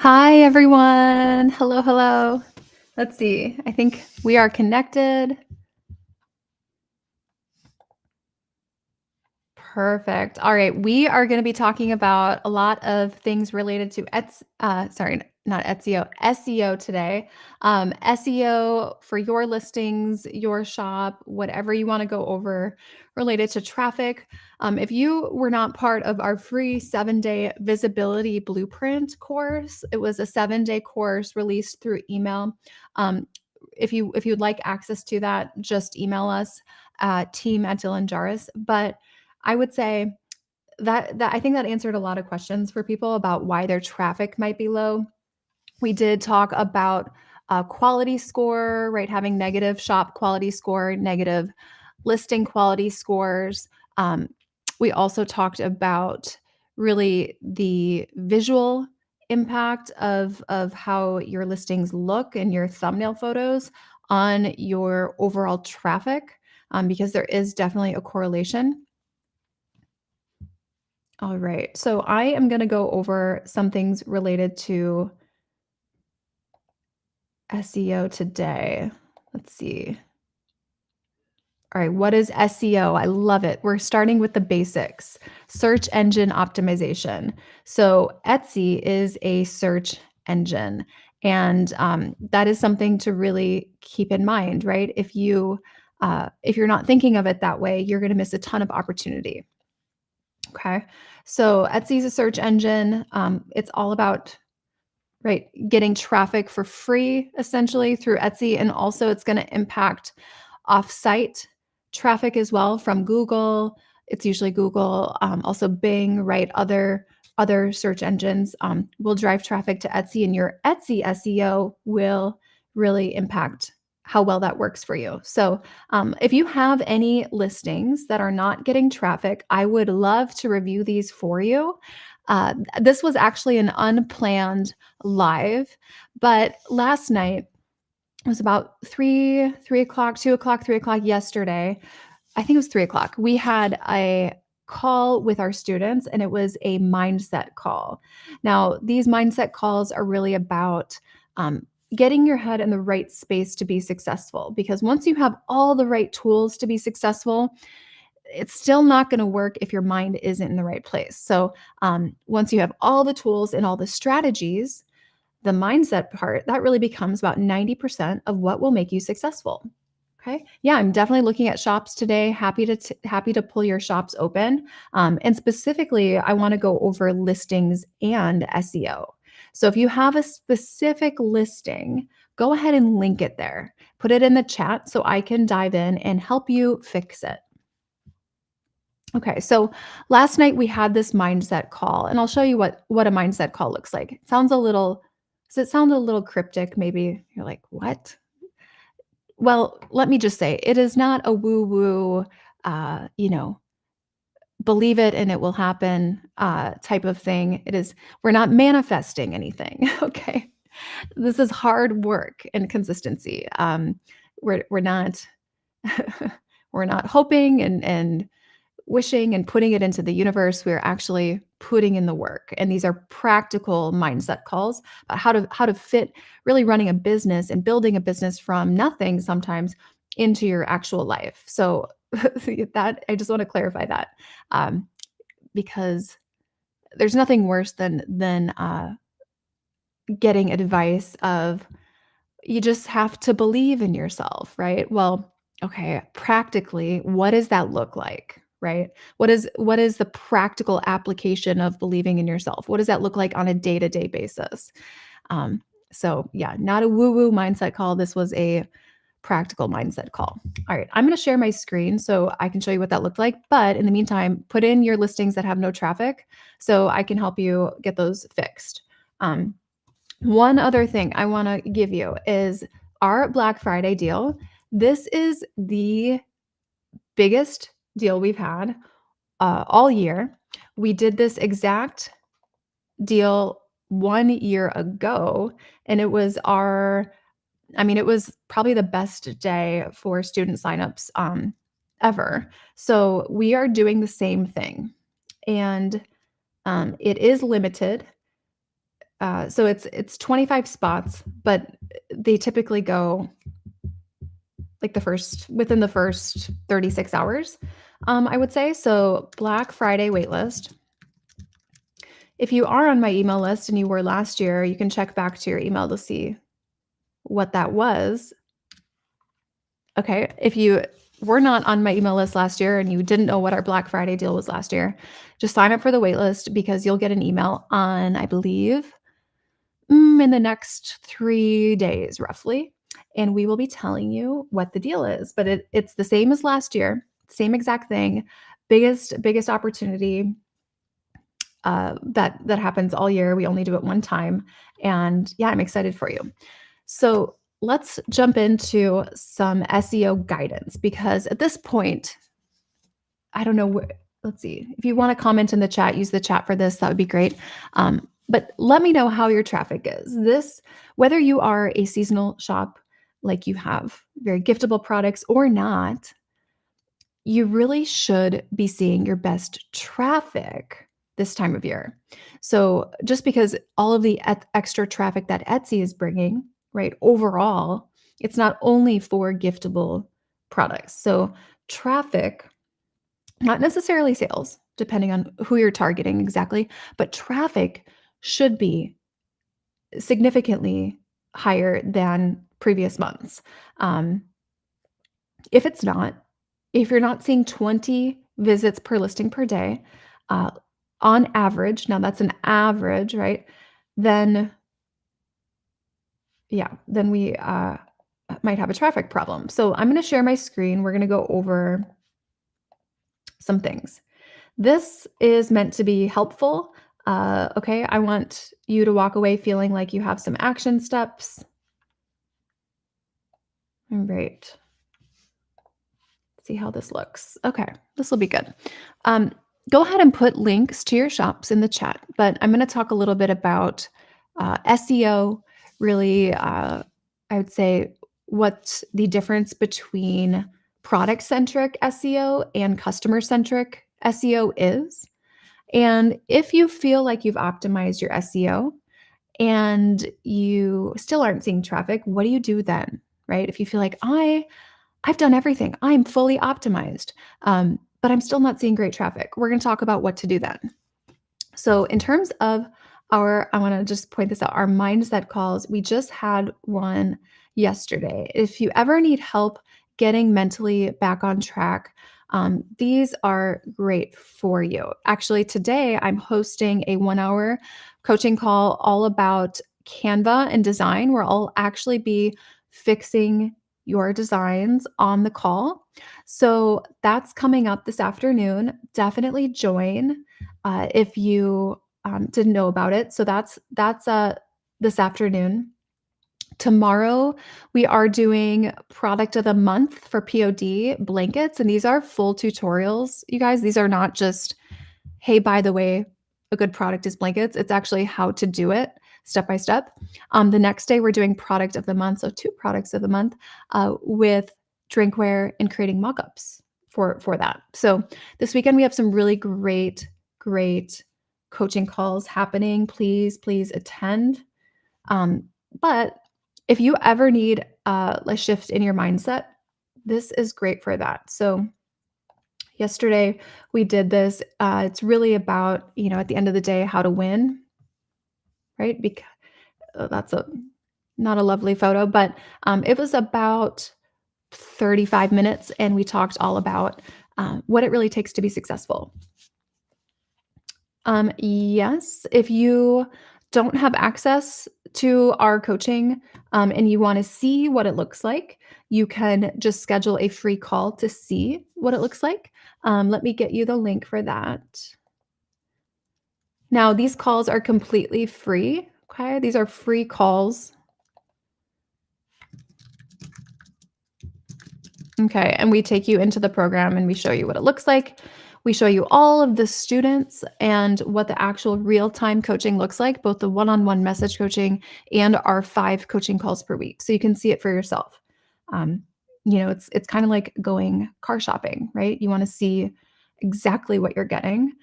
Hi, everyone. Hello, hello. Let's see. I think we are connected. Perfect. All right. We are going to be talking about a lot of things related to not Etsy, SEO today. SEO for your listings, your shop, whatever you want to go over related to traffic. If you were not part of our free 7-day visibility blueprint course, it was a 7-day course released through email. If you'd like access to that, just email us at team@Dylan Jarvis. But I would say that I think that answered a lot of questions for people about why their traffic might be low. We did talk about quality score, right? Having negative shop quality score, negative listing quality scores. Um, we also talked about really the visual impact of how your listings look and your thumbnail photos on your overall traffic, because there is definitely a correlation. All right. So I am going to go over some things related to SEO today. Let's see. All right. What is SEO? I love it. We're starting with the basics: search engine optimization. So Etsy is a search engine. And that is something to really keep in mind, right? If you're not thinking of it that way, you're going to miss a ton of opportunity. Okay. So Etsy is a search engine. It's all about, right, getting traffic for free essentially through Etsy, and also it's going to impact off-site traffic as well from Google. It's usually Google, also Bing, right? Other search engines will drive traffic to Etsy, and your Etsy SEO will really impact how well that works for you. So, if you have any listings that are not getting traffic, I would love to review these for you. This was actually an unplanned live, but last night it was about 3 o'clock, 2 o'clock, 3 o'clock yesterday. I think it was 3 o'clock. We had a call with our students, and it was a mindset call. Now, these mindset calls are really about getting your head in the right space to be successful, because once you have all the right tools to be successful, it's still not going to work if your mind isn't in the right place. So, once you have all the tools and all the strategies, the mindset part, that really becomes about 90% of what will make you successful. Okay. Yeah, I'm definitely looking at shops today. Happy to pull your shops open. And specifically, I want to go over listings and SEO. So if you have a specific listing, go ahead and link it there. Put it in the chat so I can dive in and help you fix it. Okay, so last night we had this mindset call, and I'll show you what a mindset call looks like. It sounds a little Does it sound a little cryptic? Maybe you're like, "What?" Well, let me just say, it is not a woo-woo, uh, you know, believe it and it will happen type of thing. We're not manifesting anything. Okay, this is hard work and consistency. We're not we're not hoping and wishing and putting it into the universe. We're actually putting in the work. And these are practical mindset calls about how to fit really running a business and building a business from nothing sometimes into your actual life. So that I just want to clarify that, um, because there's nothing worse than getting advice of, you just have to believe in yourself, right? Well, okay, practically, what does that look like, right? What is the practical application of believing in yourself? What does that look like on a day-to-day basis? Um, so yeah, not a woo-woo mindset call. This was a practical mindset call. All right, I'm going to share my screen so I can show you what that looked like. But in the meantime, put in your listings that have no traffic so I can help you get those fixed. Um, One other thing I wanna give you is our Black Friday deal. This is the biggest deal we've had, all year. We did this exact deal 1 year ago, and it was probably the best day for student signups, ever. So we are doing the same thing, and, it is limited. So it's 25 spots, but they typically go like within the first 36 hours, I would say. So Black Friday waitlist. If you are on my email list and you were last year, you can check back to your email to see what that was. Okay. If you were not on my email list last year and you didn't know what our Black Friday deal was last year, just sign up for the waitlist because you'll get an email on, I believe, in the next 3 days roughly, and we will be telling you what the deal is. But it's the same as last year, same exact thing. Biggest opportunity that happens all year. We only do it one time, and yeah, I'm excited for you. So let's jump into some SEO guidance because at this point, I don't know let's see. If you want to comment in the chat, use the chat for this. That would be great. But let me know how your traffic is. Whether you are a seasonal shop, like you have very giftable products or not, you really should be seeing your best traffic this time of year. So just because all of the extra traffic that Etsy is bringing, right, overall, it's not only for giftable products. So traffic, not necessarily sales, depending on who you're targeting exactly, but traffic should be significantly higher than previous months. Um, if it's not, if you're not seeing 20 visits per listing per day, uh, on average, now that's an average, right? Then, yeah, then we might have a traffic problem. So I'm going to share my screen. We're going to go over some things. This is meant to be helpful. Okay, I want you to walk away feeling like you have some action steps. All right. See how this looks. Okay, this will be good. Go ahead and put links to your shops in the chat, but I'm going to talk a little bit about SEO, really, I would say what the difference between product-centric SEO and customer-centric SEO is. And if you feel like you've optimized your SEO and you still aren't seeing traffic, what do you do then? Right? If you feel like I've done everything, I'm fully optimized, but I'm still not seeing great traffic. We're going to talk about what to do then. So in terms of I want to just point this out, our mindset calls, we just had one yesterday. If you ever need help getting mentally back on track, these are great for you. Actually, today I'm hosting a 1-hour coaching call all about Canva and design, where I'll actually be fixing your designs on the call. So that's coming up this afternoon. Definitely join if you didn't know about it. So that's this afternoon. Tomorrow, we are doing product of the month for POD blankets, and these are full tutorials. You guys, these are not just, hey, by the way, a good product is blankets. It's actually how to do it step by step. The next day, we're doing product of the month, so 2 products of the month with drinkware and creating mockups for that. So this weekend, we have some really great coaching calls happening. Please attend. But if you ever need a shift in your mindset, this is great for that. So yesterday we did this. It's really about, at the end of the day, how to win, right? Because that's not a lovely photo, but it was about 35 minutes, and we talked all about what it really takes to be successful. Yes, if you don't have access to our coaching and you want to see what it looks like, you can just schedule a free call to see what it looks like. Let me get you the link for that. Now, these calls are completely free. Okay, these are free calls. Okay, and we take you into the program and we show you what it looks like. We show you all of the students and what the actual real-time coaching looks like, both the one-on-one message coaching and our 5 coaching calls per week. So you can see it for yourself. It's kind of like going car shopping, right? You want to see exactly what you're getting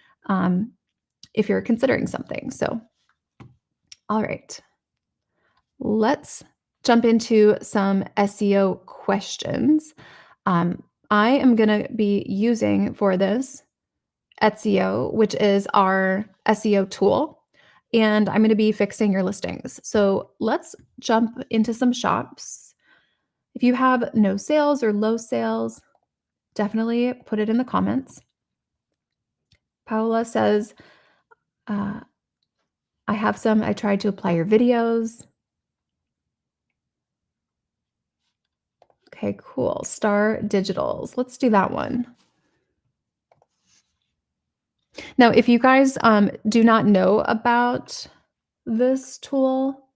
if you're considering something. So All right. Let's jump into some SEO questions. Um, I am going to be using for this etSEO, which is our SEO tool, and I'm going to be fixing your listings. So let's jump into some shops. If you have no sales or low sales, definitely put it in the comments. Paula says, uh, I have some. I tried to apply your videos. Okay, cool. Star Digitals. Let's do that one. Now, if you guys do not know about this tool,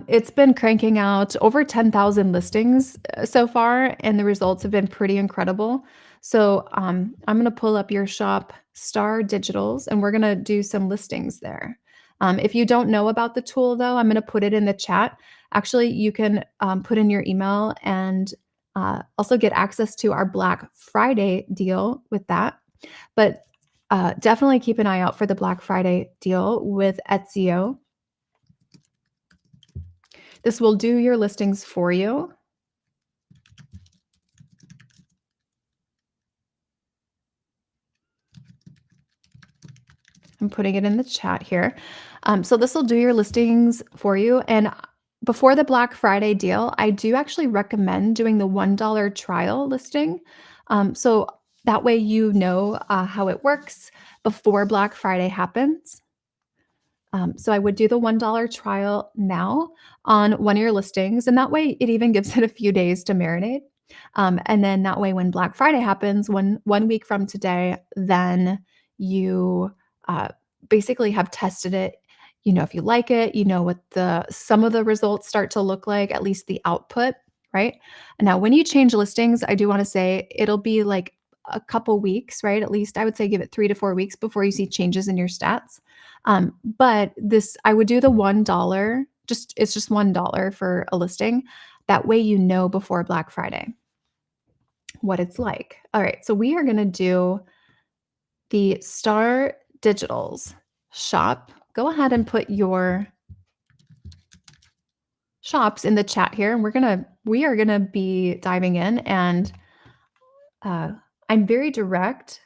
it's been cranking out over 10,000 listings so far, and the results have been pretty incredible. So I'm going to pull up your shop, Star Digitals, and we're going to do some listings there. If you don't know about the tool, though, I'm going to put it in the chat. Actually, you can put in your email and also get access to our Black Friday deal with that. But definitely keep an eye out for the Black Friday deal with etSEO. This will do your listings for you. I'm putting it in the chat here. So this will do your listings for you. And before the Black Friday deal, I do actually recommend doing the $1 trial listing. So that way you know how it works before Black Friday happens. So I would do the $1 trial now on one of your listings, and that way it even gives it a few days to marinate. And then that way, when Black Friday happens, one week from today, then you basically have tested it. You know if you like it. You know what the some of the results start to look like, at least the output, right? Now, when you change listings, I do want to say it'll be like a couple weeks, right? At least I would say give it 3 to 4 weeks before you see changes in your stats. But this, I would do the $1, it's just $1 for a listing. That way you know before Black Friday what it's like. All right, so we are gonna do the Star Digitals shop. Go ahead and put your shops in the chat here, and we are gonna be diving in, and I'm very direct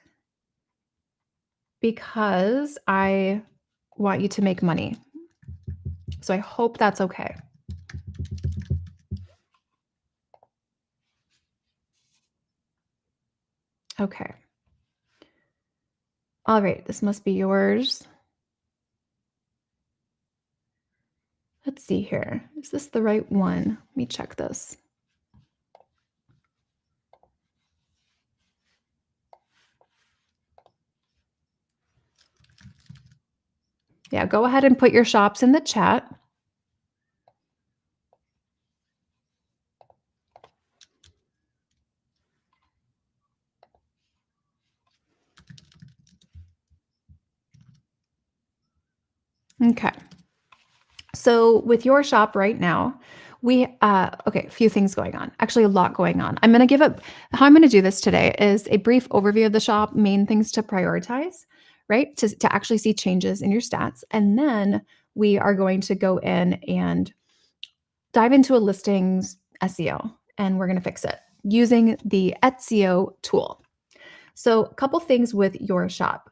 because I want you to make money. So I hope that's okay. Okay. All right, this must be yours. Let's see here. Is this the right one? Let me check this. Yeah, go ahead and put your shops in the chat. Okay. So with your shop right now, we okay, a few things going on. Actually, a lot going on. I'm going to how I'm going to do this today is a brief overview of the shop, main things to prioritize, right? To actually see changes in your stats. And then we are going to go in and dive into a listings SEO, and we're going to fix it using the etSEO tool. So, a couple things with your shop.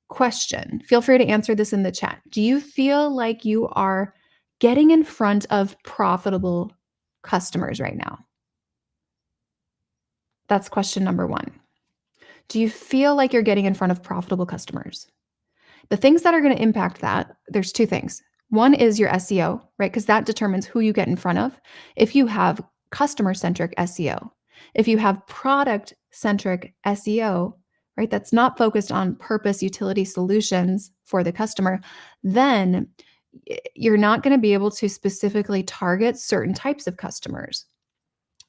Question. Feel free to answer this in the chat. Do you feel like you are getting in front of profitable customers right now? That's question number 1. Do you feel like you're getting in front of profitable customers? The things that are going to impact that, there's 2 things. One is your SEO, right? Because that determines who you get in front of. If you have customer-centric SEO, if you have product-centric SEO, right, that's not focused on purpose utility solutions for the customer, then you're not going to be able to specifically target certain types of customers.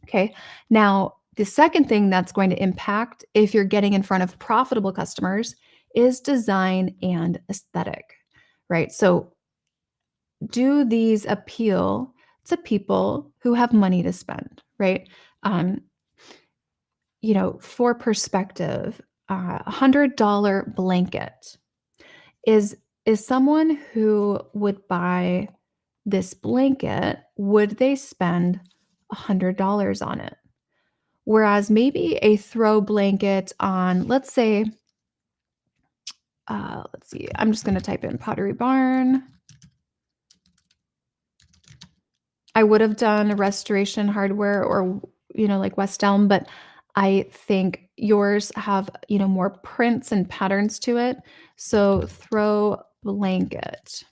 Okay. Now, the second thing that's going to impact if you're getting in front of profitable customers is design and aesthetic, right? So, do these appeal to people who have money to spend, right? Um, for perspective, $100 blanket is is someone who would buy this blanket, would they spend $100 on it? Whereas maybe a throw blanket on, let's see, I'm just going to type in Pottery Barn. I would have done Restoration Hardware or, like West Elm, but I think yours have, more prints and patterns to it. So throw blanket.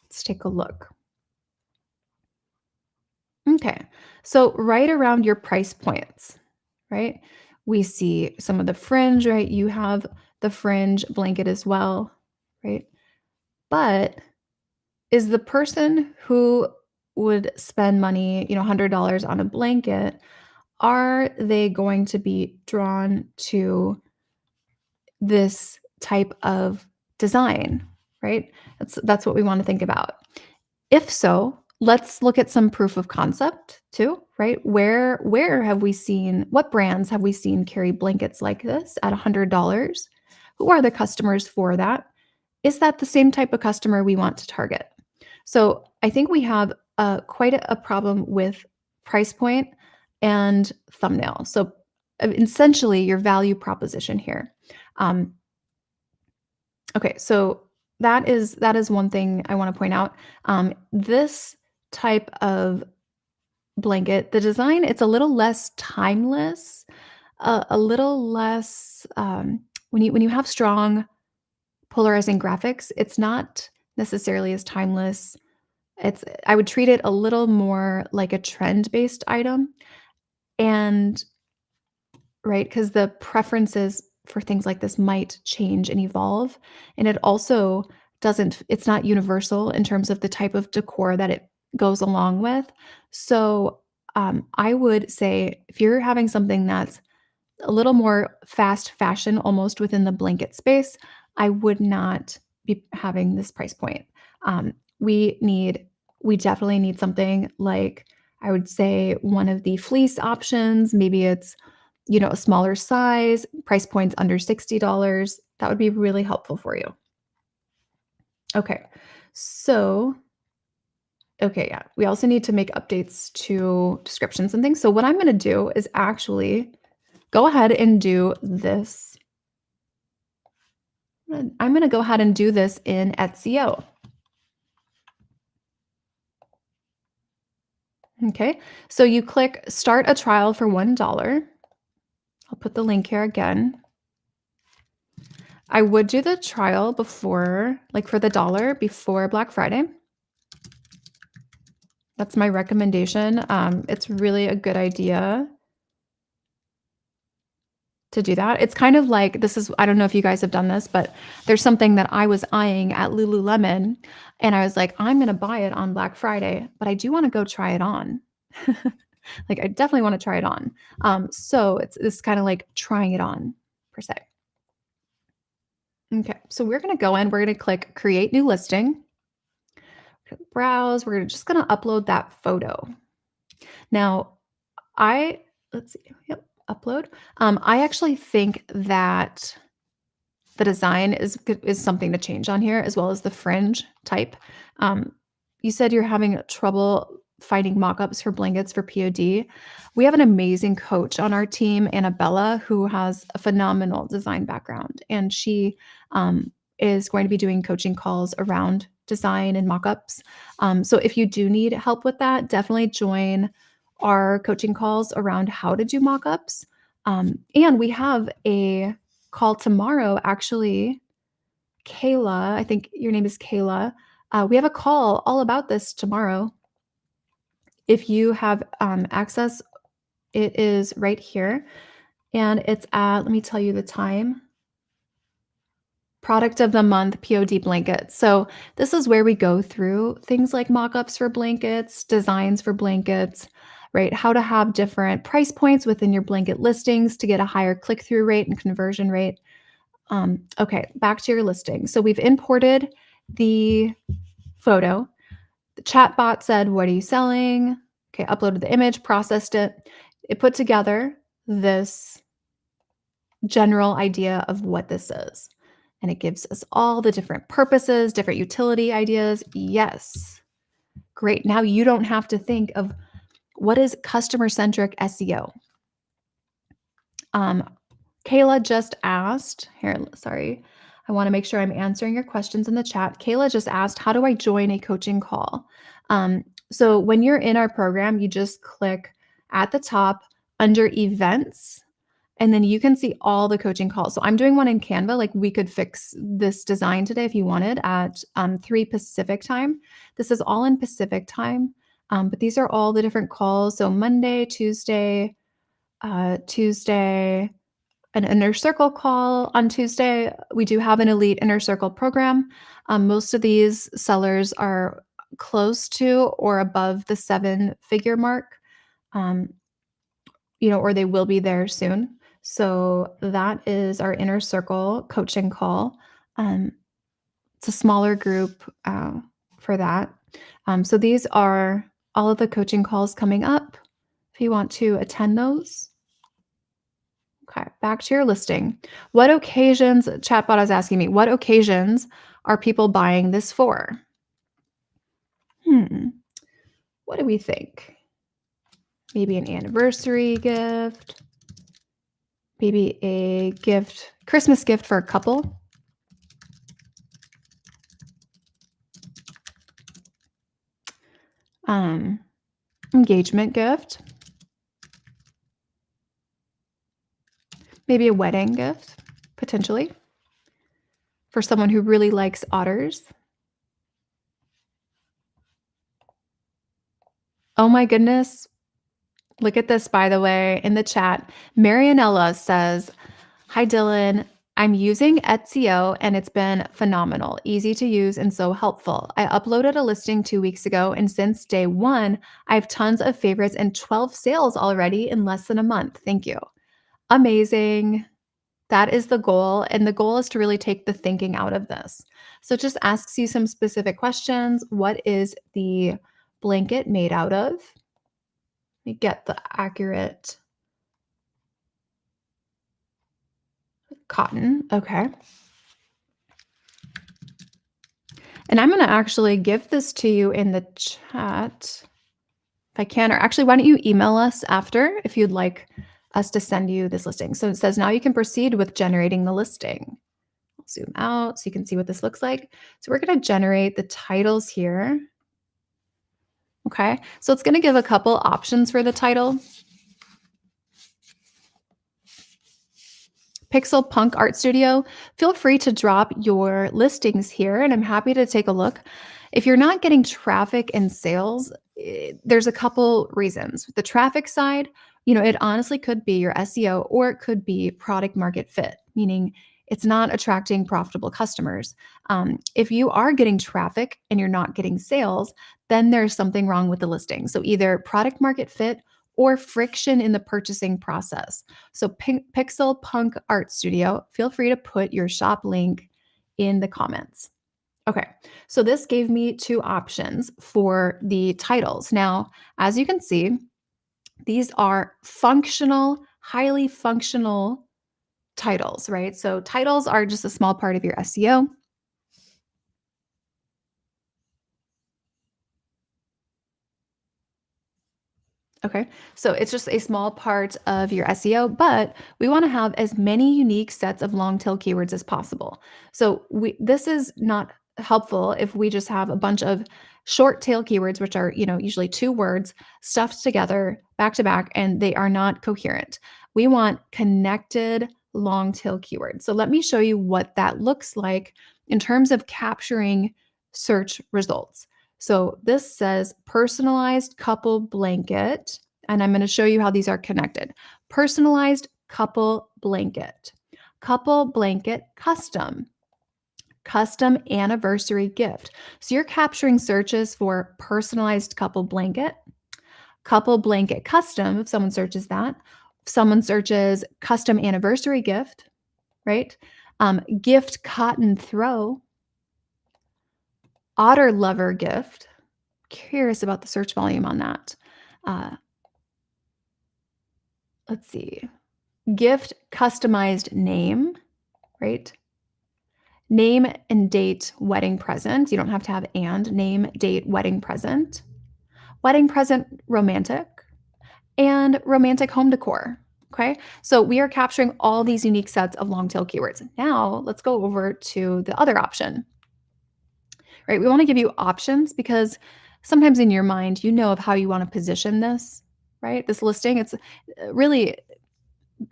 Let's take a look. Okay. So right around your price points, right? We see some of the fringe, right? You have the fringe blanket as well, right? But is the person who would spend money, $100 on a blanket, are they going to be drawn to this type of design, right? That's what we want to think about. If so, let's look at some proof of concept too, right? Where have we seen, what brands have we seen carry blankets like this at $100? Who are the customers for that? Is that the same type of customer we want to target? So I think we have quite a problem with price point and thumbnail. So essentially, your value proposition here. Um, okay, so that is one thing I want to point out. This type of blanket, the design, it's a little less timeless, a little less when you have strong polarizing graphics, it's not necessarily as timeless. I would treat it a little more like a trend-based item, and right, because the preferences for things like this might change and evolve, and it also doesn't it's not universal in terms of the type of decor that it goes along with. So, I would say if you're having something that's a little more fast fashion almost within the blanket space, I would not be having this price point. Um, we need we definitely need something like, I would say, one of the fleece options. Maybe it's, a smaller size, price points under $60. That would be really helpful for you. Okay. So, okay, yeah. We also need to make updates to descriptions and things. So what I'm going to do is actually go ahead and do this. I'm going to go ahead and do this in etSEO. Okay, so you click start a trial for $1. I'll put the link here again. I would do the trial before, like for the dollar, before Black Friday. That's my recommendation. It's really a good idea to do that. It's kind of like I don't know if you guys have done this, but there's something that I was eyeing at Lululemon, and I was like, I'm going to buy it on Black Friday, but I do want to go try it on. Like, I definitely want to try it on. So it's kind of like trying it on per se. Okay, so we're going to go in, we're going to click create new listing, browse, we're just going to upload that photo. Now, let's see, yep, upload. I actually think that the design is something to change on here, as well as the fringe type. Um, you said you're having trouble finding mock-ups for blankets for POD. We have an amazing coach on our team, Annabella, who has a phenomenal design background, and she is going to be doing coaching calls around design and mock-ups. So if you do need help with that, definitely join our coaching calls around how to do mock-ups. And we have a call tomorrow, actually. Kayla, I think your name is Kayla. We have a call all about this tomorrow. If you have access, it is right here. And it's at, let me tell you the time. Product of the month, POD blankets. So this is where we go through things like mock-ups for blankets, designs for blankets, right? How to have different price points within your blanket listings to get a higher click-through rate and conversion rate. Okay, back to your listing. So we've imported the photo. The chat bot said, what are you selling? Okay, uploaded the image, processed it. It put together this general idea of what this is. and it gives us all the different purposes, different utility ideas. Yes. Great. Now you don't have to think of what is customer-centric SEO. Kayla just asked, here, sorry. I want to make sure I'm answering your questions in the chat. Kayla just asked, how do I join a coaching call? So when you're in our program, you just click at the top under events, and then you can see all the coaching calls. So I'm doing one in Canva. Like we could fix this design today if you wanted at 3 Pacific time. This is all in Pacific time, but these are all the different calls. So Monday, Tuesday, an inner circle call on Tuesday. We do have an elite inner circle program. Most of these sellers are close to or above the 7-figure mark, um, or they will be there soon. So that is our inner circle coaching call. Um, it's a smaller group for that. So these are all of the coaching calls coming up. If you want to attend those. Okay, back to your listing. What occasions, chatbot is asking me, what occasions are people buying this for? What do we think? Maybe an anniversary gift, maybe a gift, Christmas gift for a couple. Engagement gift, maybe a wedding gift, potentially, for someone who really likes otters. Oh my goodness. Look at this, by the way, in the chat. Marianella says, hi, Dylan. I'm using etSEO and it's been phenomenal, easy to use, and so helpful. I uploaded a listing 2 weeks ago, and since day one, I have tons of favorites and 12 sales already in less than a month. Thank you. Amazing. That is the goal. And the goal is to really take the thinking out of this. So it just asks you some specific questions. What is the blanket made out of? Let me get the accurate cotton. Okay. And I'm going to actually give this to you in the chat if I can. Or actually, why don't you email us after if you'd like us to send you this listing. So it says now you can proceed with generating the listing. I'll zoom out so you can see what this looks like. So we're going to generate the titles here. Okay. So it's going to give a couple options for the title. Pixel Punk Art Studio, feel free to drop your listings here, and I'm happy to take a look. If you're not getting traffic and sales, there's a couple reasons. The traffic side, it honestly could be your SEO, or it could be product market fit, meaning it's not attracting profitable customers. If you are getting traffic and you're not getting sales, then there's something wrong with the listing. So either product market fit or friction in the purchasing process. So Pixel Punk Art Studio, feel free to put your shop link in the comments. Okay, so this gave me 2 options for the titles. Now, as you can see, these are functional, highly functional titles, right? So titles are just a small part of your SEO. Okay, so it's just a small part of your SEO, but we want to have as many unique sets of long tail keywords as possible. So this is not helpful if we just have a bunch of short tail keywords, which are usually 2 words stuffed together back to back, and they are not coherent. We want connected long tail keywords. So let me show you what that looks like in terms of capturing search results. So this says personalized couple blanket, and I'm going to show you how these are connected. Personalized couple blanket custom, custom anniversary gift. So you're capturing searches for personalized couple blanket custom, if someone searches that. If someone searches custom anniversary gift, right? Gift cotton throw, otter lover gift. Curious about the search volume on that. Let's see. Gift customized name, right? Name and date wedding present. You don't have to have and. Name, date, wedding present romantic, and romantic home decor. Okay. So we are capturing all these unique sets of long tail keywords. Now let's go over to the other option, right? We want to give you options because sometimes in your mind, you know of how you want to position this, right? This listing, it's really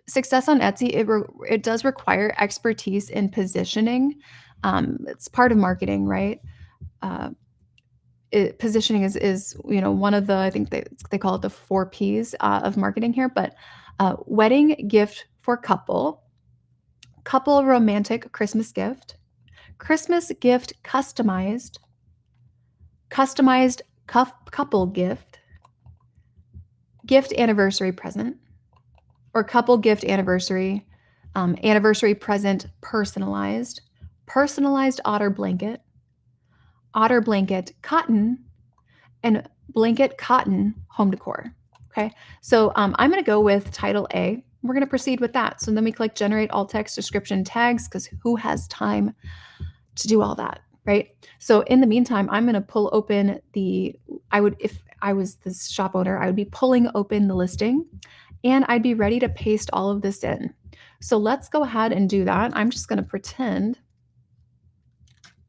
success on Etsy. It does require expertise in positioning. It's part of marketing, right? Uh, Positioning is one of the, I think they call it the 4 Ps of marketing here, but wedding gift for couple romantic Christmas gift customized couple gift anniversary present, or couple gift anniversary, anniversary present personalized otter blanket cotton, and blanket cotton home decor. Okay, so I'm going to go with title A. We're going to proceed with that. So then we click generate alt text description tags, because who has time to do all that, right? So in the meantime, I'm going to pull open if I was this shop owner, I would be pulling open the listing and I'd be ready to paste all of this in. So let's go ahead and do that. I'm just going to pretend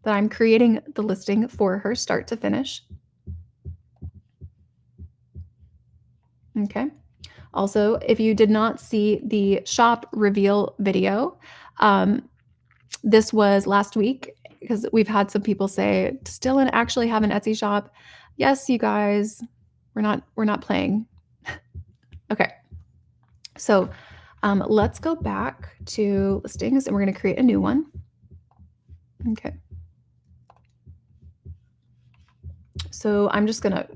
that I'm creating the listing for her start to finish. Okay. Also, if you did not see the shop reveal video, this was last week, because we've had some people say, "Does Dylan actually have an Etsy shop?" Yes, you guys, we're not playing. Okay. So let's go back to listings and we're going to create a new one. Okay. So I'm just going to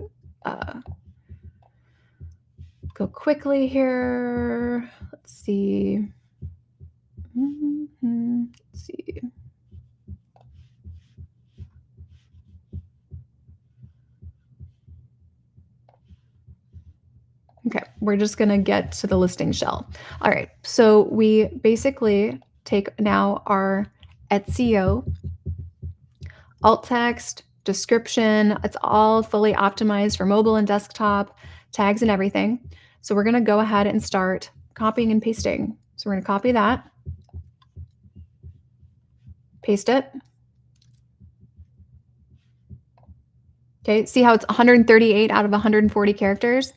go quickly here. Let's see. Let's see. Okay, we're just going to get to the listing shell. All right, so we basically take now our etSEO, alt text, description. It's all fully optimized for mobile and desktop, tags and everything. So we're going to go ahead and start copying and pasting. So we're going to copy that, paste it. Okay, see how it's 138 out of 140 characters?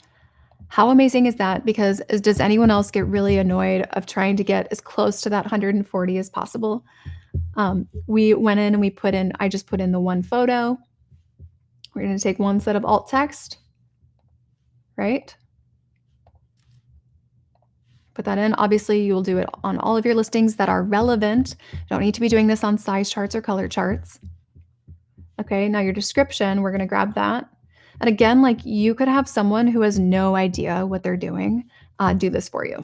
How amazing is that? Because does anyone else get really annoyed of trying to get as close to that 140 as possible? We went in and I just put in the one photo. We're going to take one set of alt text, right? Put that in. Obviously, you'll do it on all of your listings that are relevant. You don't need to be doing this on size charts or color charts. Okay, now your description, we're going to grab that. And again, like, you could have someone who has no idea what they're doing do this for you.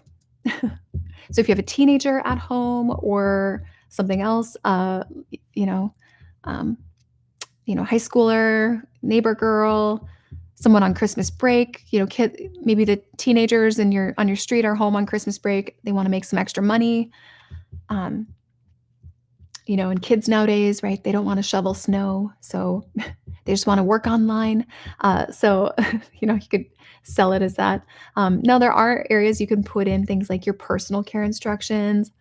So if you have a teenager at home or something else, high schooler, neighbor girl, someone on Christmas break, kid, maybe the teenagers on your street are home on Christmas break. They want to make some extra money. And kids nowadays, right? They don't want to shovel snow, so they just want to work online. So you could sell it as that. Now there are areas you can put in things like your personal care instructions,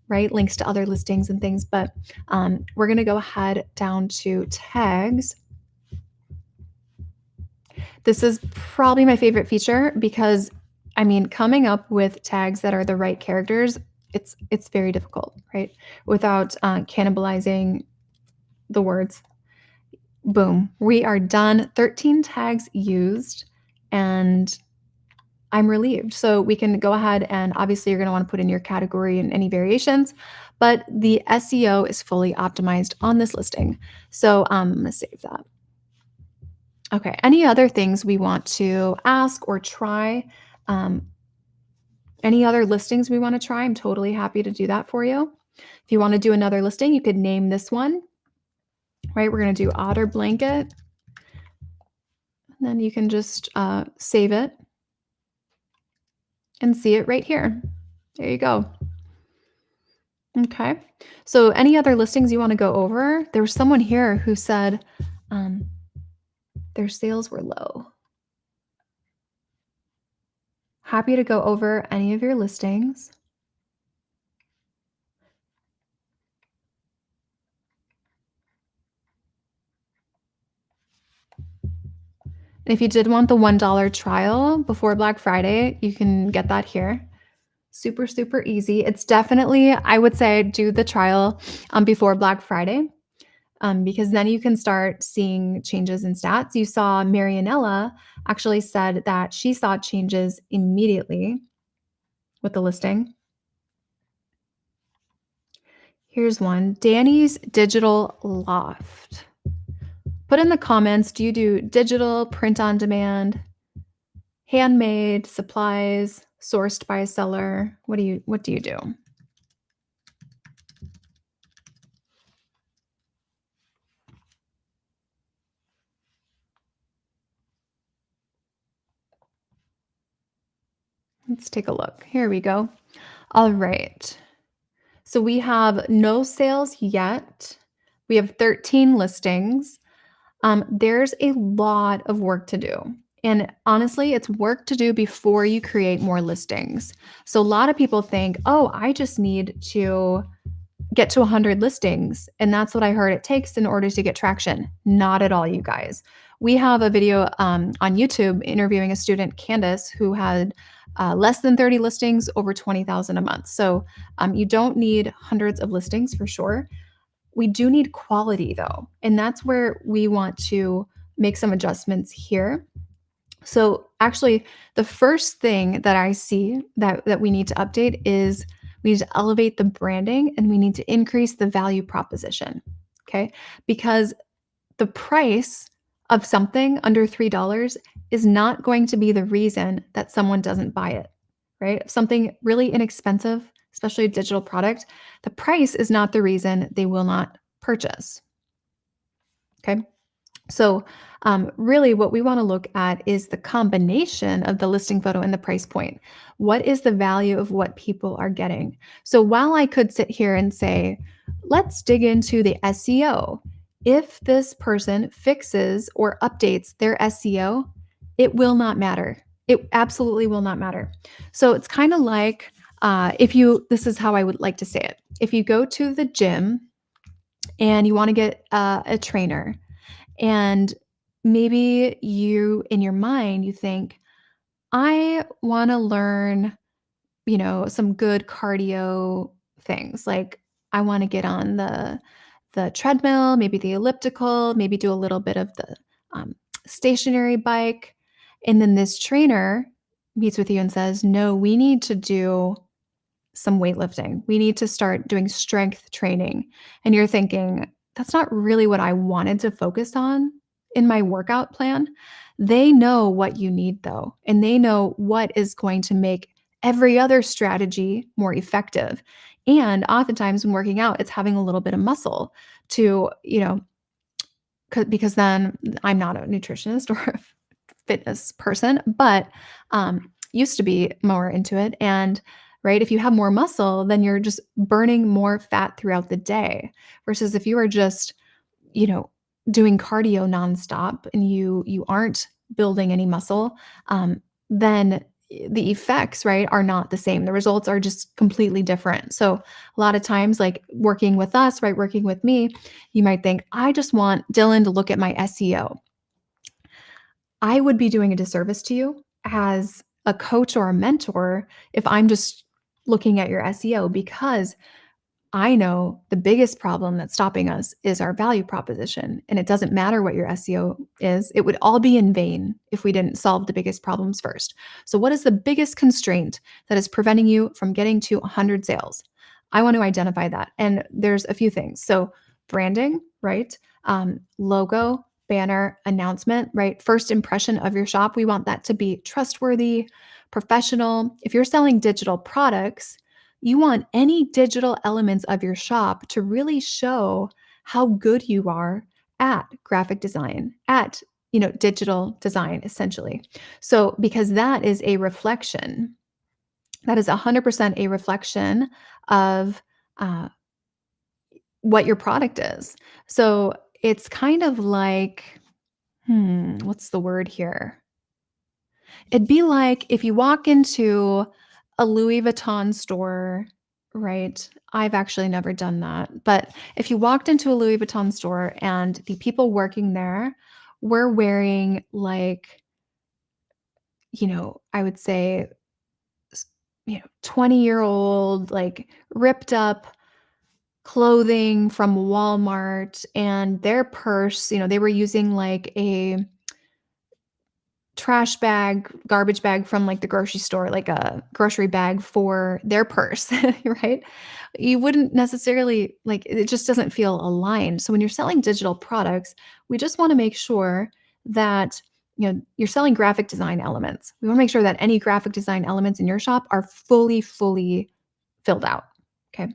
right? Links to other listings and things, but we're going to go ahead down to tags. This is probably my favorite feature because, coming up with tags that are the right characters, it's very difficult, right? Without cannibalizing the words. Boom, we are done. 13 tags used, and I'm relieved. So we can go ahead and obviously you're going to want to put in your category and any variations, but the SEO is fully optimized on this listing. So I'm going to save that. Okay, any other things we want to ask or try? Any other listings we want to try? I'm totally happy to do that for you. If you want to do another listing, you could name this one, right? We're going to do otter blanket. And then you can just save it and see it right here. There you go. Okay. So any other listings you wanna go over? There was someone here who said, um, their sales were low. Happy to go over any of your listings. If you did want the $1 trial before Black Friday, you can get that here. Super, super easy. It's definitely, I would say, do the trial before Black Friday, because then you can start seeing changes in stats. You saw Marianella actually said that she saw changes immediately with the listing. Here's one, Danny's Digital Loft. Put in the comments, do you do digital, print on demand, handmade, supplies, sourced by a seller? What do you do? Let's take a look. Here we go. All right. So we have no sales yet. We have 13 listings. There's a lot of work to do. And honestly, it's work to do before you create more listings. So a lot of people think, oh, I just need to get to 100 listings. And that's what I heard it takes in order to get traction. Not at all, you guys. We have a video on YouTube interviewing a student, Candace, who had less than 30 listings, over 20,000 a month. So you don't need hundreds of listings for sure. We do need quality though. And that's where we want to make some adjustments here. So actually, the first thing that I see that we need to update is we need to elevate the branding and we need to increase the value proposition. Okay? Because the price of something under $3 is not going to be the reason that someone doesn't buy it, right? If something really inexpensive, especially a digital product, the price is not the reason they will not purchase. Okay? So, really, what we want to look at is the combination of the listing photo and the price point. What is the value of what people are getting? So, while I could sit here and say, let's dig into the SEO, if this person fixes or updates their SEO, it will not matter. It absolutely will not matter. So, it's kind of like this is how I would like to say it. If you go to the gym and you want to get a trainer, and maybe you, in your mind, you think, I want to learn, some good cardio things. Like I want to get on the treadmill, maybe the elliptical, maybe do a little bit of the um, stationary bike. And then this trainer meets with you and says, no, we need to do some weightlifting. We need to start doing strength training. And you're thinking, that's not really what I wanted to focus on in my workout plan. They know what you need though, and they know what is going to make every other strategy more effective. And oftentimes when working out, it's having a little bit of muscle to, because then I'm not a nutritionist or a fitness person, but used to be more into it. And right, if you have more muscle, then you're just burning more fat throughout the day. Versus if you are just, you know, doing cardio nonstop and you aren't building any muscle, then the effects, right, are not the same. The results are just completely different. So a lot of times, like working with us, right, working with me, you might think, I just want Dylan to look at my SEO. I would be doing a disservice to you as a coach or a mentor if I'm just looking at your SEO, because I know the biggest problem that's stopping us is our value proposition. And it doesn't matter what your SEO is, it would all be in vain if we didn't solve the biggest problems first. So, what is the biggest constraint that is preventing you from getting to 100 sales? I want to identify that. And there's a few things. So, branding, right? Logo, banner, announcement, right? First impression of your shop. We want that to be trustworthy, professional. If you're selling digital products, you want any digital elements of your shop to really show how good you are at graphic design, at digital design essentially. So because that is a reflection, that is 100% a reflection of uh, what your product is. So it's kind of like, what's the word here? It'd be like if you walk into a Louis Vuitton store, right? I've actually never done that. But if you walked into a Louis Vuitton store and the people working there were wearing like, I would say, s 20-year-old, like, ripped up clothing from Walmart, and their purse, they were using, like, a trash bag, garbage bag from, like, the grocery store, like a grocery bag for their purse, right? You wouldn't necessarily like, it just doesn't feel aligned. So when you're selling digital products, we just wanna make sure that, you're selling graphic design elements. We wanna make sure that any graphic design elements in your shop are fully, fully filled out, okay?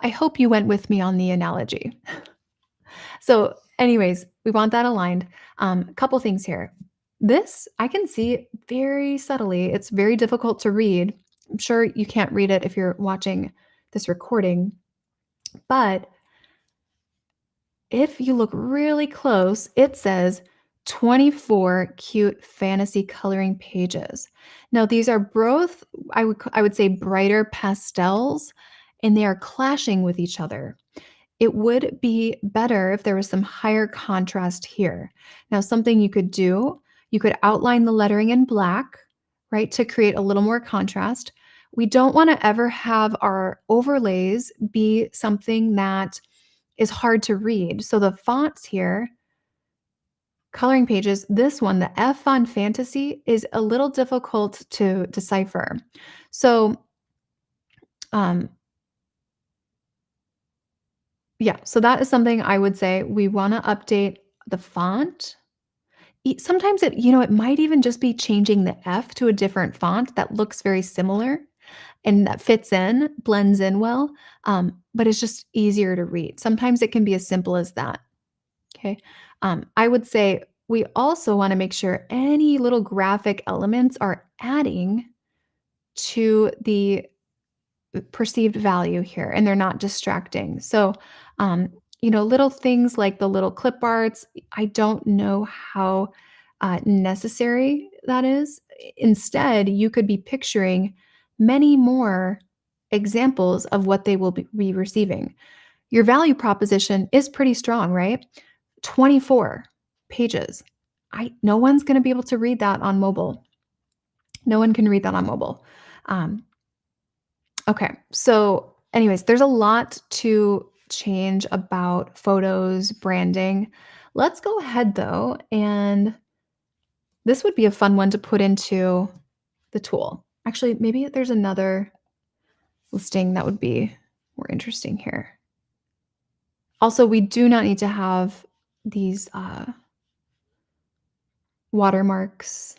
I hope you went with me on the analogy. So, anyways, we want that aligned. A couple things here. This, I can see very subtly. It's very difficult to read. I'm sure you can't read it if you're watching this recording, but if you look really close, it says 24 cute fantasy coloring pages. Now, these are both, I would say, brighter pastels, and they are clashing with each other. It would be better if there was some higher contrast here. Now, something you could do, you could outline the lettering in black, right, to create a little more contrast. We don't want to ever have our overlays be something that is hard to read. So the fonts here, coloring pages, this one, the F on fantasy, is a little difficult to decipher. So, um, yeah, so that is something I would say we want to update the font. Sometimes it might even just be changing the F to a different font that looks very similar and that fits in, blends in well, but it's just easier to read. Sometimes it can be as simple as that. Okay. I would say we also want to make sure any little graphic elements are adding to the perceived value here and they're not distracting. So, little things like the little clip arts, I don't know how necessary that is. Instead, you could be picturing many more examples of what they will be receiving. Your value proposition is pretty strong, right? 24 pages. No one's going to be able to read that on mobile. No one can read that on mobile. Um, Okay. So, anyways, there's a lot to change about photos, branding. Let's go ahead though, and this would be a fun one to put into the tool. Actually, maybe there's another listing that would be more interesting here. Also, we do not need to have these watermarks.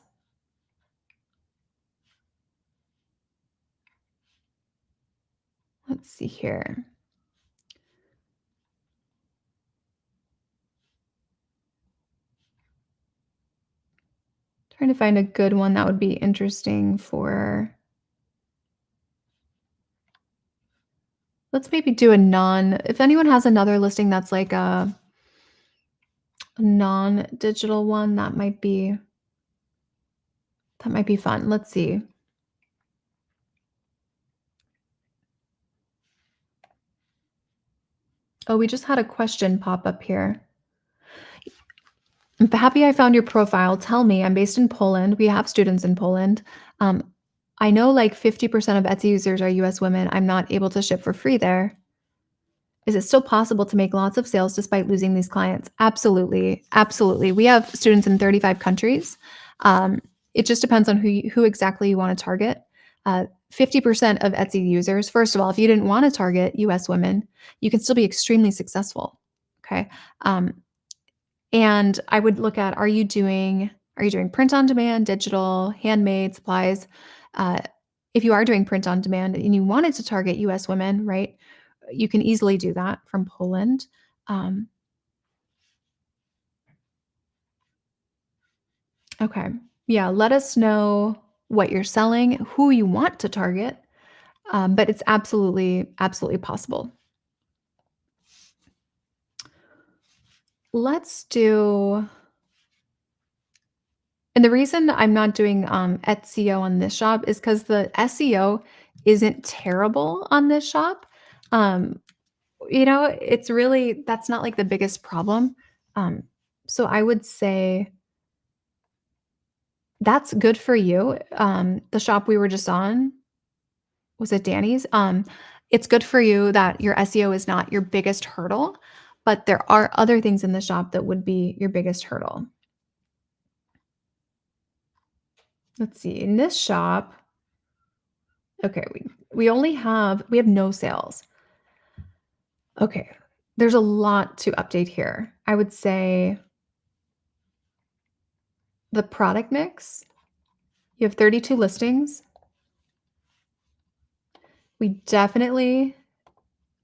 Let's see here. Trying to find a good one that would be interesting for. Let's maybe do a if anyone has another listing that's like a non-digital one, that might be fun. Let's see. Oh, we just had a question pop up here. I'm happy I found your profile. Tell me, I'm based in Poland. We have students in Poland. Um, I know like 50% of Etsy users are US women. I'm not able to ship for free there. Is it still possible to make lots of sales despite losing these clients? Absolutely. Absolutely. We have students in 35 countries. It just depends on who exactly you want to target. 50% of Etsy users, first of all, if you didn't want to target US women, you can still be extremely successful. Okay. Um, and I would look at, are you doing print on demand, digital, handmade, supplies? Uh, if you are doing print on demand and you wanted to target US women, right? You can easily do that from Poland. Um, okay. Yeah, let us know what you're selling, who you want to target. but it's absolutely, absolutely possible. Let's do and the reason I'm not doing, etSEO on this shop is because the SEO isn't terrible on this shop. Um, it's really that's not, like, the biggest problem. Um, so I would say that's good for you. The shop we were just on, was it Danny's? It's good for you that your SEO is not your biggest hurdle, but there are other things in the shop that would be your biggest hurdle. Let's see, in this shop okay, we have no sales. Okay, there's a lot to update here. I would say the product mix, you have 32 listings. We definitely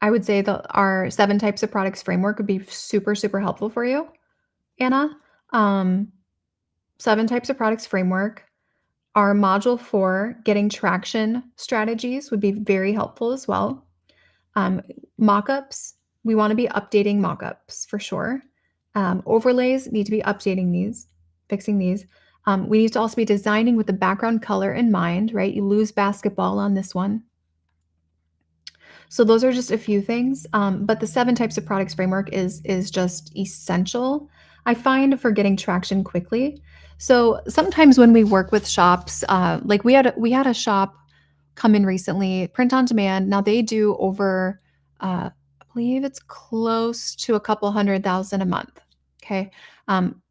I would say that our 7 types of products framework would be super, super helpful for you, Anna. Um, 7 types of products framework. Our module 4, getting traction strategies would be very helpful as well. Um, Mockups, we wanna be updating mockups for sure. Overlays, need to be updating these, fixing these. We need to also be designing with the background color in mind, right? You lose basketball on this one. So those are just a few things, but the 7 types of products framework is just essential, I find, for getting traction quickly. So sometimes when we work with shops, like we had a shop come in recently, print on demand. Now they do over, I believe it's close to a couple 100,000 a month. Okay. Um,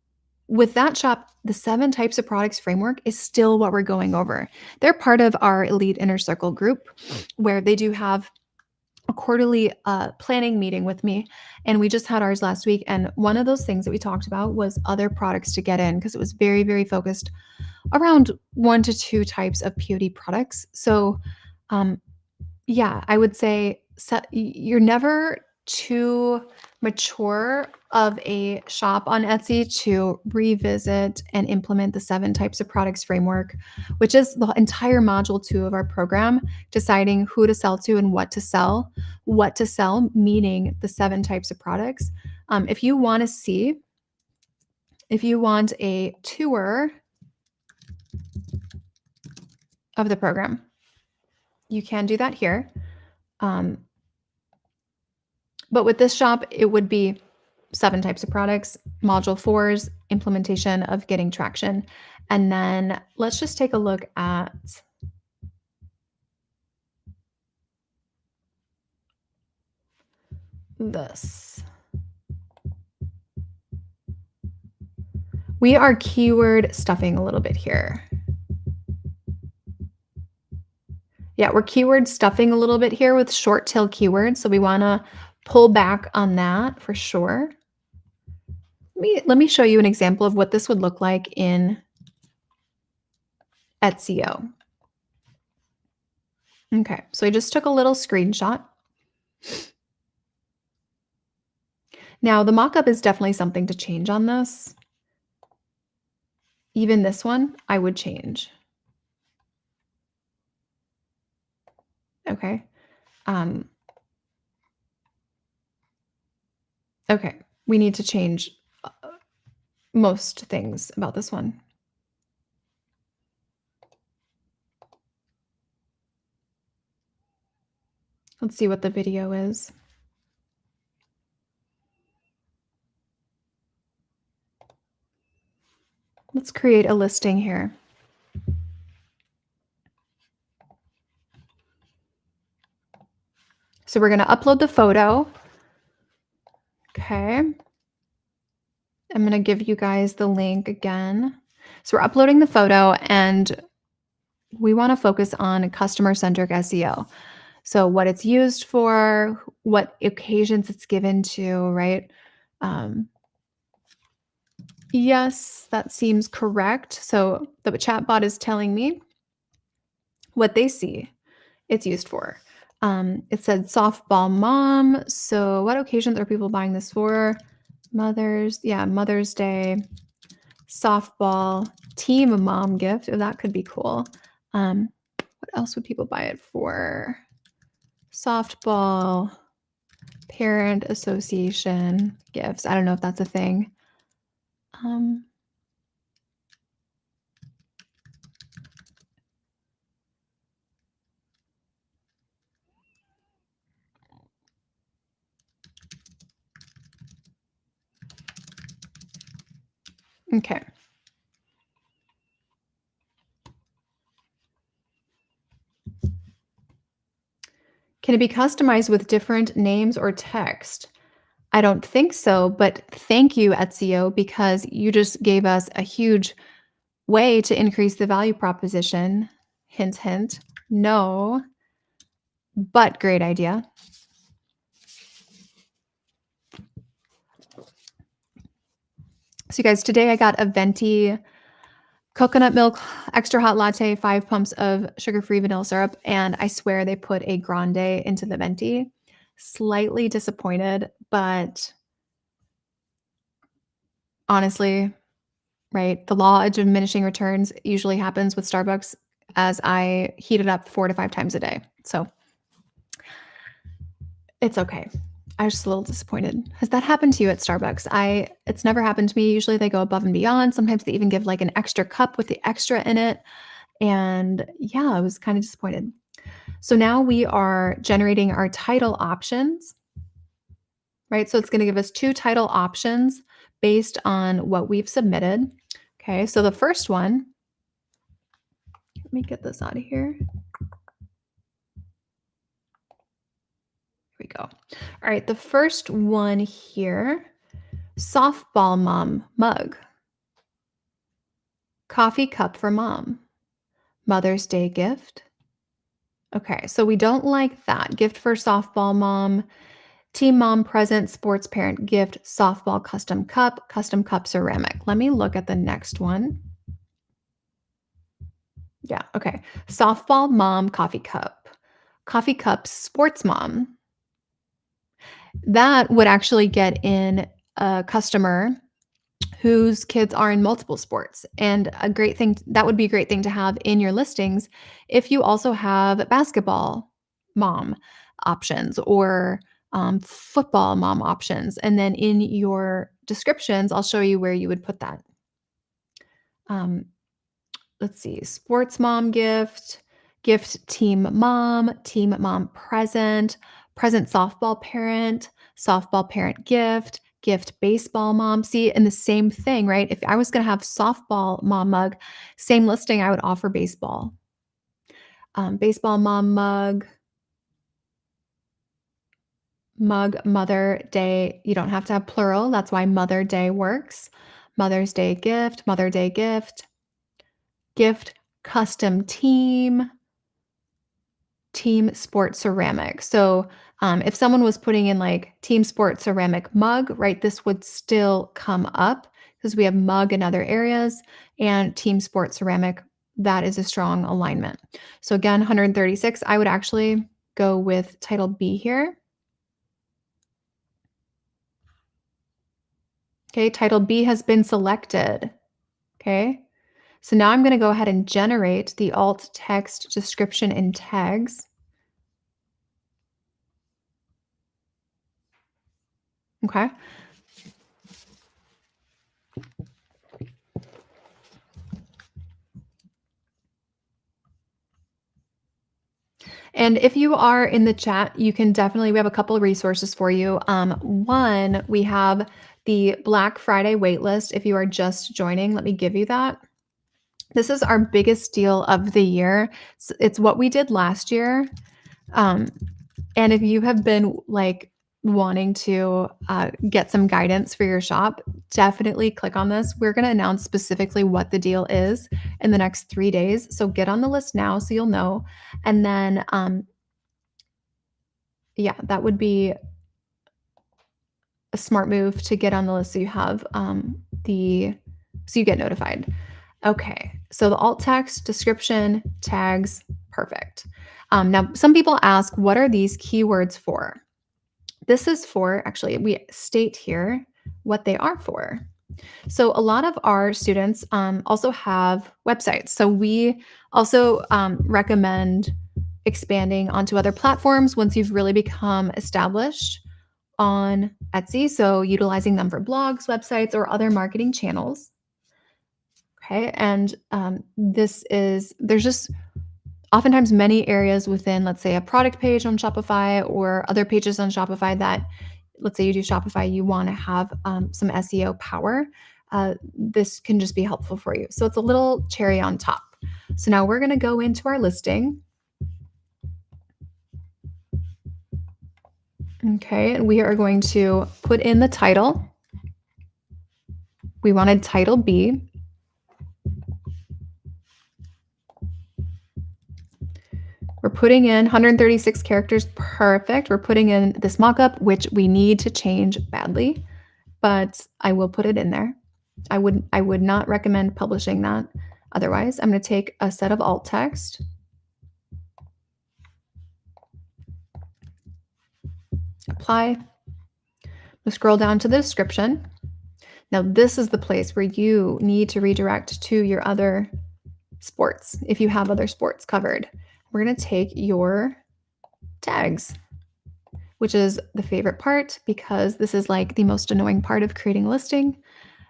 with that shop, the 7 types of products framework is still what we're going over. They're part of our elite inner circle group where they do have a quarterly planning meeting with me, and we just had ours last week. And one of those things that we talked about was other products to get in because it was very, very focused around 1 to 2 types of POD products. So, um, yeah, I would say you're never too mature of a shop on Etsy to revisit and implement the 7 types of products framework, which is the entire module 2 of our program, deciding who to sell to and what to sell. What to sell, meaning the 7 types of products. If you want to see, if you want a tour of the program, you can do that here. Um, But with this shop, it would be 7 types of products, module 4's implementation of getting traction. And then let's just take a look at this. We are keyword stuffing a little bit here. Yeah, we're keyword stuffing a little bit here with short tail keywords. So we want to pull back on that for sure. Let me show you an example of what this would look like in etSEO. Okay, so I just took a little screenshot. Now, the mockup is definitely something to change on this. Even this one, I would change. Okay. Um, okay. We need to change most things about this one. Let's see what the video is. Let's create a listing here. So we're going to upload the photo. Okay. I'm going to give you guys the link again. So we're uploading the photo and we want to focus on customer-centric SEO. So what it's used for, what occasions it's given to, right? Yes, that seems correct. So the chatbot is telling me what they see it's used for. It said softball mom. So what occasions are people buying this for? Mother's Day, softball, team mom gift. Oh, that could be cool. What else would people buy it for? Softball Parent Association gifts. I don't know if that's a thing. Um, okay. Can it be customized with different names or text? I don't think so, but thank you, etSEO, because you just gave us a huge way to increase the value proposition. Hint, hint. No, but great idea. So, you guys, today I got a venti coconut milk extra hot latte, 5 pumps of sugar-free vanilla syrup, and I swear they put a grande into the venti. Slightly disappointed, but honestly, right, the law of diminishing returns usually happens with Starbucks as I heat it up 4 to 5 times a day. So, it's okay. I was just a little disappointed. Has that happened to you at Starbucks? It's never happened to me. Usually they go above and beyond. Sometimes they even give like an extra cup with the extra in it. And yeah, I was kind of disappointed. So now we are generating our title options, right? So it's going to give us 2 title options based on what we've submitted. Okay, so the first one, let me get this out of here. Here we go. All right, the first one here, softball mom mug, coffee cup for mom, Mother's Day gift. Okay, so we don't like that. Gift for softball mom, team mom present, sports parent gift, softball custom cup ceramic. Let me look at the next one. Yeah, okay. Softball mom coffee cup sports mom. That would actually get in a customer whose kids are in multiple sports. And a great thing that would be a great thing to have in your listings if you also have basketball mom options or football mom options. And then in your descriptions, I'll show you where you would put that. Um, let's see, sports mom gift, gift team mom present, present softball parent gift, gift baseball mom. See, and the same thing, right? If I was going to have softball mom mug, same listing, I would offer baseball. Baseball mom mug, Mother Day. You don't have to have plural. That's why Mother Day works. Mother's Day gift, Mother Day gift, gift custom team sport ceramic. So if someone was putting in like team sport ceramic mug, right, this would still come up because we have mug in other areas and team sport ceramic. That is a strong alignment. So again, 136, I would actually go with title B here. Okay, title B has been selected. Okay, so now I'm going to go ahead and generate the alt text description and tags. Okay. And if you are in the chat, you can definitely, we have a couple of resources for you. One, we have the Black Friday waitlist. If you are just joining, let me give you that. This is our biggest deal of the year. It's what we did last year. And if you have been like wanting to get some guidance for your shop, definitely click on this. We're going to announce specifically what the deal is in the next 3 days. So get on the list now so you'll know. And then, yeah, that would be a smart move to get on the list so you have so you get notified. Okay, so the alt text, description, tags, perfect. Now, some people ask, what are these keywords for? This is for, actually, we state here what they are for. So a lot of our students also have websites. So we also recommend expanding onto other platforms once you've really become established on Etsy. So utilizing them for blogs, websites, or other marketing channels. Okay. And there's just oftentimes many areas within, let's say, a product page on Shopify or other pages on Shopify that, let's say you do Shopify, you want to have some SEO power. This can just be helpful for you. So it's a little cherry on top. So now we're going to go into our listing. Okay, and we are going to put in the title. We wanted title B. We're putting in 136 characters. Perfect. We're putting in this mockup, which we need to change badly, but I will put it in there. I would not recommend publishing that otherwise. I'm going to take a set of alt text. Apply. We'll scroll down to the description. Now, this is the place where you need to redirect to your other sports if you have other sports covered. We're going to take your tags, which is the favorite part because this is like the most annoying part of creating a listing.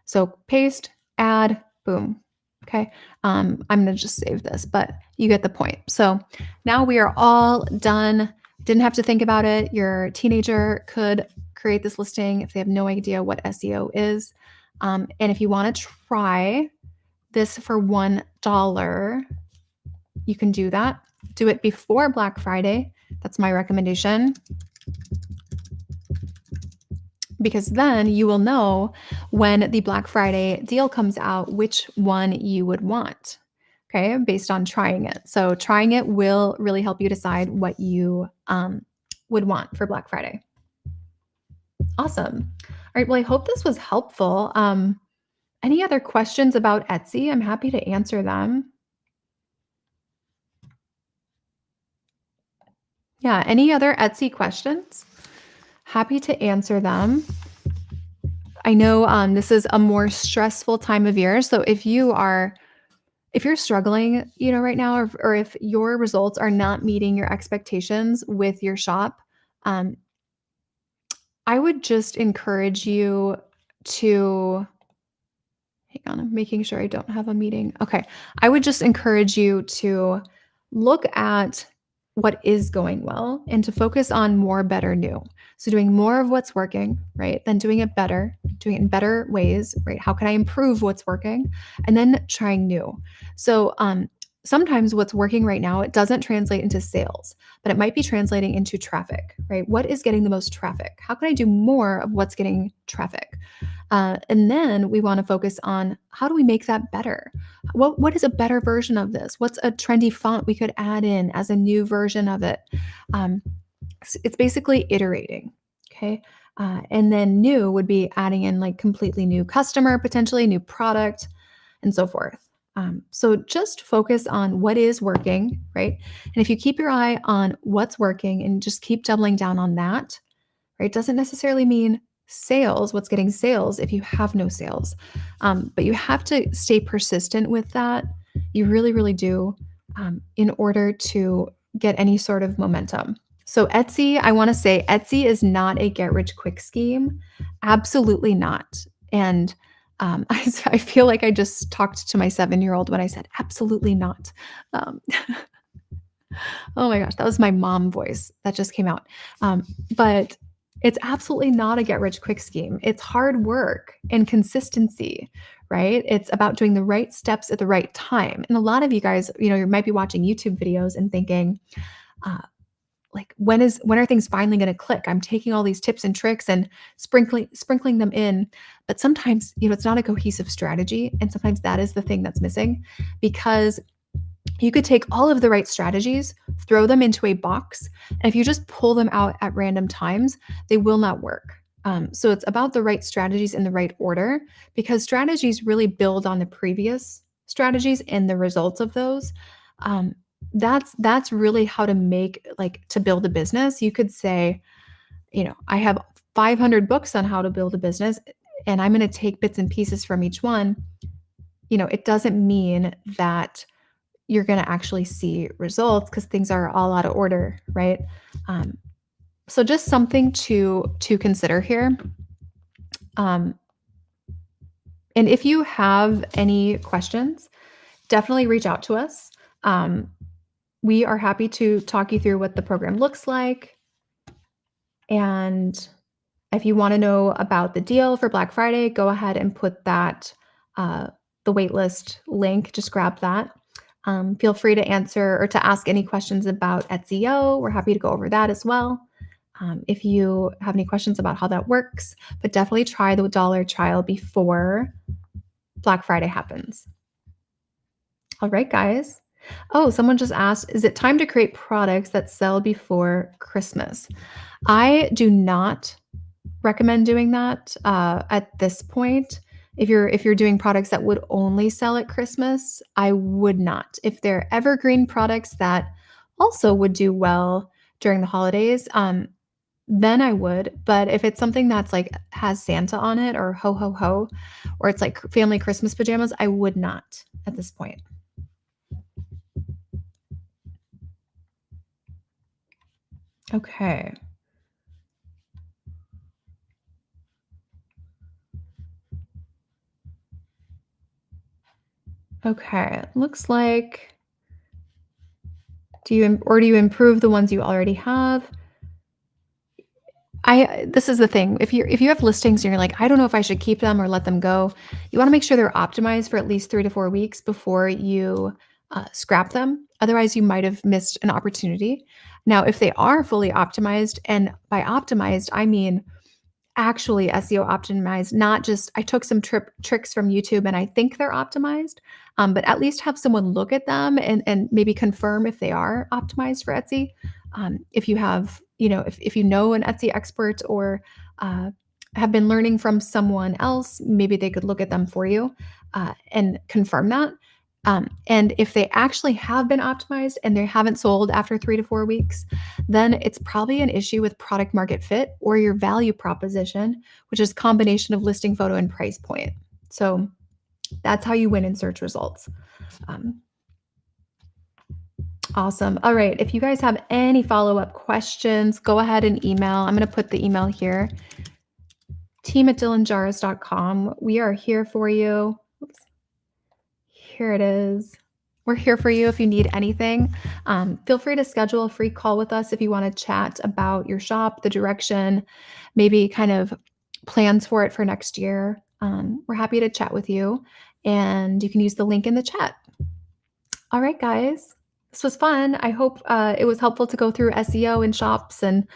So paste, add, boom. Okay. I'm going to just save this, but you get the point. So now we are all done. Didn't have to think about it. Your teenager could create this listing if they have no idea what SEO is. And if you want to try this for $1, you can do that. Do it before Black Friday. That's my recommendation. Because then you will know when the Black Friday deal comes out, which one you would want, okay, based on trying it. So trying it will really help you decide what you would want for Black Friday. Awesome. All right, well, I hope this was helpful. Any other questions about Etsy? I'm happy to answer them. Yeah, any other Etsy questions? Happy to answer them. I know this is a more stressful time of year. So if you're struggling, right now, or if your results are not meeting your expectations with your shop, I would just encourage you to hang on, I'm making sure I don't have a meeting. Okay. I would just encourage you to look at what is going well and to focus on more, better, new. So doing more of what's working, right? Then doing it better, doing it in better ways, right? How can I improve what's working? And then trying new. So sometimes what's working right now, it doesn't translate into sales, but it might be translating into traffic, right? What is getting the most traffic? How can I do more of what's getting traffic? And then we want to focus on how do we make that better? What is a better version of this? What's a trendy font we could add in as a new version of it? It's basically iterating. Okay. And then new would be adding in like completely new customer, potentially new product, and so forth. So just focus on what is working, right? And if you keep your eye on what's working and just keep doubling down on that, right? Doesn't necessarily mean sales, what's getting sales if you have no sales. But you have to stay persistent with that. You really, really do in order to get any sort of momentum. So Etsy, I want to say Etsy is not a get rich quick scheme. Absolutely not. And I feel like I just talked to my 7-year-old when I said, absolutely not. Um, oh my gosh, that was my mom voice that just came out. But it's absolutely not a get rich quick scheme. It's hard work and consistency, right? It's about doing the right steps at the right time. And a lot of you guys, you might be watching YouTube videos and thinking, uh, like when are things finally going to click? I'm taking all these tips and tricks and sprinkling them in, but sometimes, it's not a cohesive strategy, and sometimes that is the thing that's missing, because you could take all of the right strategies, throw them into a box, and if you just pull them out at random times, they will not work. So it's about the right strategies in the right order, because strategies really build on the previous strategies and the results of those. That's really how to to build a business. You could say, I have 500 books on how to build a business. and I'm going to take bits and pieces from each one, it doesn't mean that you're going to actually see results because things are all out of order, right? Um, so just something to consider here. Um, and if you have any questions, definitely reach out to us. Um, we are happy to talk you through what the program looks like. And if you want to know about the deal for Black Friday, go ahead and put that, the waitlist link, just grab that. Feel free to answer or to ask any questions about etSEO. We're happy to go over that as well. If you have any questions about how that works, but definitely try the dollar trial before Black Friday happens. All right, guys. Oh, someone just asked, is it time to create products that sell before Christmas? I do not recommend doing that at this point. If you're doing products that would only sell at Christmas, I would not. If they're evergreen products that also would do well during the holidays, then I would. But if it's something that's like has Santa on it or ho ho ho, or it's like family Christmas pajamas, I would not at this point. Okay. Okay. Looks like do you improve the ones you already have? This is the thing. If you have listings and you're like, "I don't know if I should keep them or let them go," you wanna make sure they're optimized for at least 3 to 4 weeks before you, scrap them. Otherwise, you might have missed an opportunity. Now, if they are fully optimized, and by optimized, I mean actually SEO optimized, not just I took some tricks from YouTube and I think they're optimized, but at least have someone look at them and maybe confirm if they are optimized for Etsy. If you have, if you know an Etsy expert or uh, have been learning from someone else, maybe they could look at them for you and confirm that. And if they actually have been optimized and they haven't sold after 3 to 4 weeks, then it's probably an issue with product market fit or your value proposition, which is combination of listing photo and price point. So that's how you win in search results. Um, awesome. All right. If you guys have any follow-up questions, go ahead and email. I'm going to put the email here, team@dylanjaris.com. We are here for you. Oops. Here it is. We're here for you if you need anything. Feel free to schedule a free call with us if you want to chat about your shop, the direction, maybe kind of plans for it for next year. We're happy to chat with you, and you can use the link in the chat. All right, guys. This was fun. I hope it was helpful to go through SEO and shops and